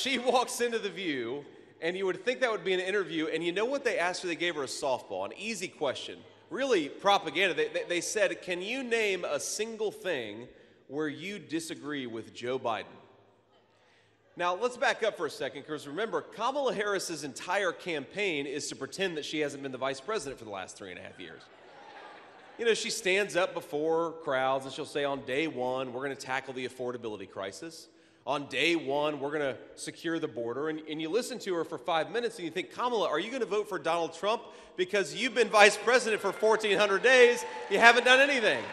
She walks into The View, and you would think that would be an interview, and you know what they asked her? They gave her a softball, an easy question. Really propaganda. They said, can you name a single thing where you disagree with Joe Biden? Now, let's back up for a second, because remember, Kamala Harris's entire campaign is to pretend that she hasn't been the vice president for the last 3.5 years. You know, she stands up before crowds and she'll say, on day one, we're going to tackle the affordability crisis. On day one, we're going to secure the border. And you listen to her for 5 minutes and you think, Kamala, are you going to vote for Donald Trump? Because you've been vice president for 1,400 days, you haven't done anything.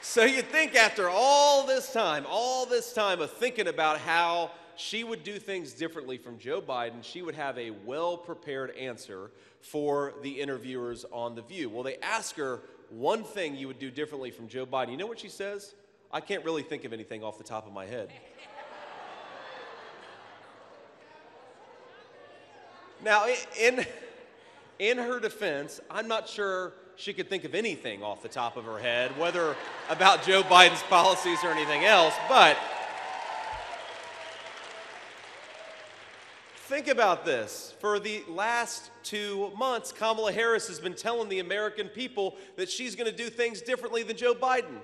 So you'd think after all this time of thinking about how she would do things differently from Joe Biden, she would have a well-prepared answer for the interviewers on The View. Well, they ask her one thing you would do differently from Joe Biden. You know what she says? I can't really think of anything off the top of my head. Now, in her defense, I'm not sure she could think of anything off the top of her head, whether about Joe Biden's policies or anything else, but think about this. For the last 2 months, Kamala Harris has been telling the American people that she's going to do things differently than Joe Biden.